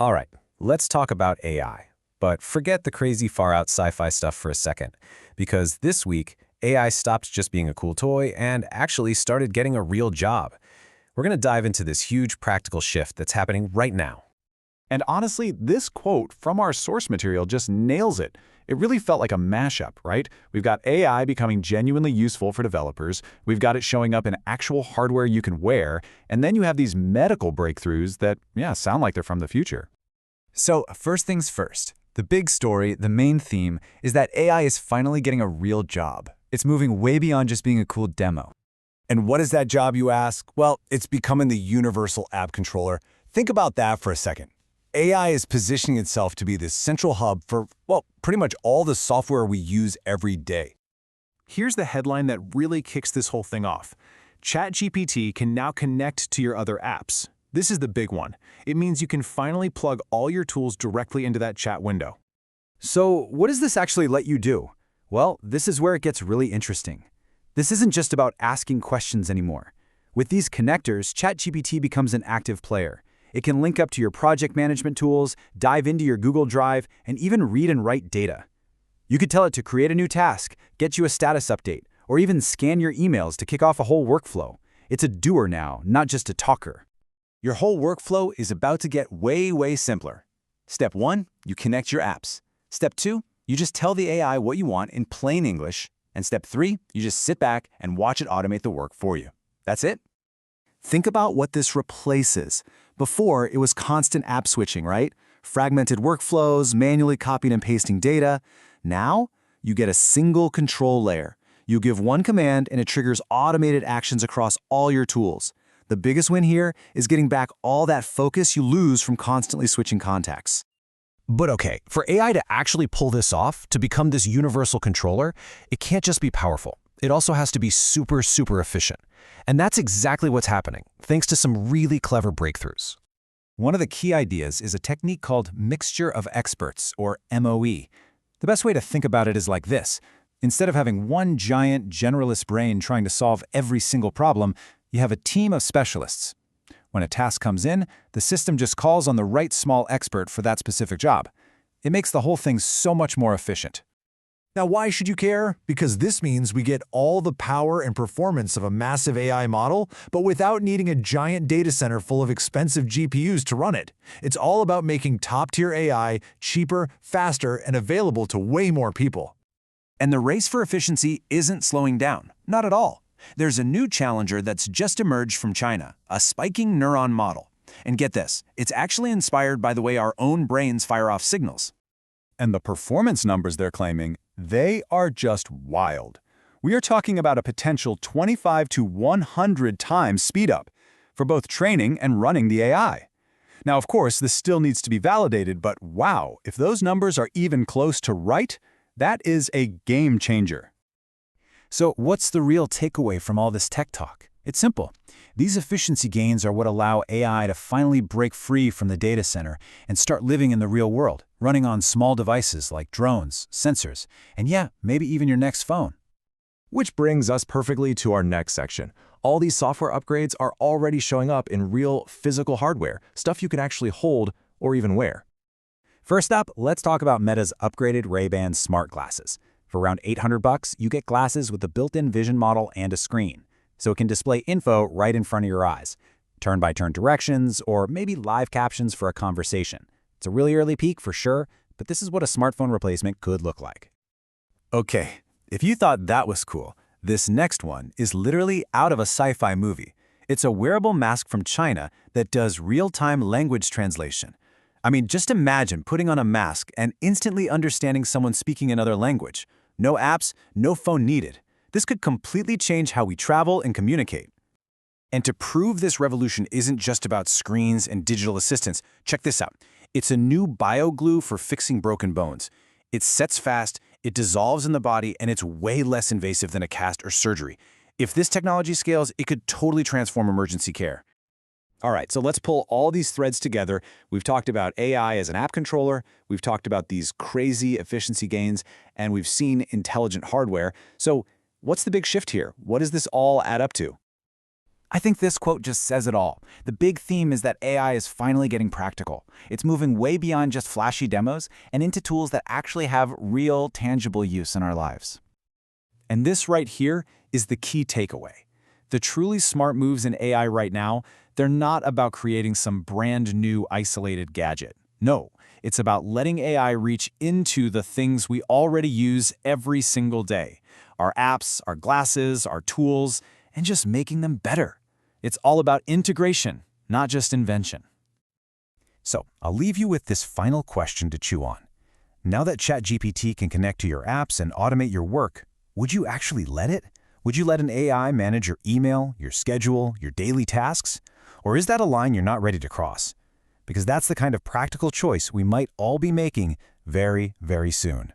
All right, let's talk about AI. But forget the crazy far-out sci-fi stuff for a second, because this week, AI stopped just being a cool toy and actually started getting a real job. We're going to dive into this huge practical shift that's happening right now. And honestly, this quote from our source material just nails it. It really felt like a mashup, right? We've got AI becoming genuinely useful for developers, we've got it showing up in actual hardware you can wear, and then you have these medical breakthroughs that, yeah, sound like they're from the future. So, first things first. The big story, the main theme, is that AI is finally getting a real job. It's moving way beyond just being a cool demo. And what is that job, you ask? Well, it's becoming the universal app controller. Think about that for a second. AI is positioning itself to be this central hub for, well, pretty much all the software we use every day. Here's the headline that really kicks this whole thing off. ChatGPT can now connect to your other apps. This is the big one. It means you can finally plug all your tools directly into that chat window. So, what does this actually let you do? Well, this is where it gets really interesting. This isn't just about asking questions anymore. With these connectors, ChatGPT becomes an active player. It can link up to your project management tools, dive into your Google Drive, and even read and write data. You could tell it to create a new task, get you a status update, or even scan your emails to kick off a whole workflow. It's a doer now, not just a talker. Your whole workflow is about to get way simpler. Step 1, you connect your apps. Step 2, you just tell the AI what you want in plain English. And step 3, you just sit back and watch it automate the work for you. That's it. Think about what this replaces. Before, it was constant app switching, right? Fragmented workflows, manually copying and pasting data. Now, you get a single control layer. You give one command and it triggers automated actions across all your tools. The biggest win here is getting back all that focus you lose from constantly switching contacts. But okay, for AI to actually pull this off, to become this universal controller, it can't just be powerful. It also has to be super efficient. And that's exactly what's happening, thanks to some really clever breakthroughs. One of the key ideas is a technique called mixture of experts, or MOE. The best way to think about it is like this. Instead of having one giant generalist brain trying to solve every single problem, you have a team of specialists. When a task comes in, the system just calls on the right small expert for that specific job. It makes the whole thing so much more efficient. Now, why should you care? Because this means we get all the power and performance of a massive AI model, but without needing a giant data center full of expensive GPUs to run it. It's all about making top-tier AI cheaper, faster, and available to way more people. And the race for efficiency isn't slowing down. Not at all. There's a new challenger that's just emerged from China, a spiking neuron model. And get this, it's actually inspired by the way our own brains fire off signals. And the performance numbers they're claiming, they are just wild. We are talking about a potential 25 to 100 times speedup for both training and running the AI. Now, of course, this still needs to be validated, but wow, if those numbers are even close to right, that is a game changer. So what's the real takeaway from all this tech talk? It's simple. These efficiency gains are what allow AI to finally break free from the data center and start living in the real world, running on small devices like drones, sensors, and yeah, maybe even your next phone. Which brings us perfectly to our next section. All these software upgrades are already showing up in real physical hardware, stuff you can actually hold or even wear. First up, let's talk about Meta's upgraded Ray-Ban smart glasses. For around $800, you get glasses with a built-in vision model and a screen, so it can display info right in front of your eyes, turn-by-turn directions, or maybe live captions for a conversation. It's a really early peek for sure, but this is what a smartphone replacement could look like. Okay, if you thought that was cool, this next one is literally out of a sci-fi movie. It's a wearable mask from China that does real-time language translation. I mean, just imagine putting on a mask and instantly understanding someone speaking another language. No apps, no phone needed. This could completely change how we travel and communicate. And to prove this revolution isn't just about screens and digital assistants, check this out. It's a new bioglue for fixing broken bones. It sets fast, it dissolves in the body, and it's way less invasive than a cast or surgery. If this technology scales, it could totally transform emergency care. All right, so let's pull all these threads together. We've talked about AI as an app controller, we've talked about these crazy efficiency gains, and we've seen intelligent hardware. So what's the big shift here? What does this all add up to? I think this quote just says it all. The big theme is that AI is finally getting practical. It's moving way beyond just flashy demos and into tools that actually have real, tangible use in our lives. And this right here is the key takeaway. The truly smart moves in AI right now, they're not about creating some brand new isolated gadget. No, it's about letting AI reach into the things we already use every single day. Our apps, our glasses, our tools, and just making them better. It's all about integration, not just invention. So, I'll leave you with this final question to chew on. Now that ChatGPT can connect to your apps and automate your work, would you actually let it? Would you let an AI manage your email, your schedule, your daily tasks? Or is that a line you're not ready to cross? Because that's the kind of practical choice we might all be making very, very soon.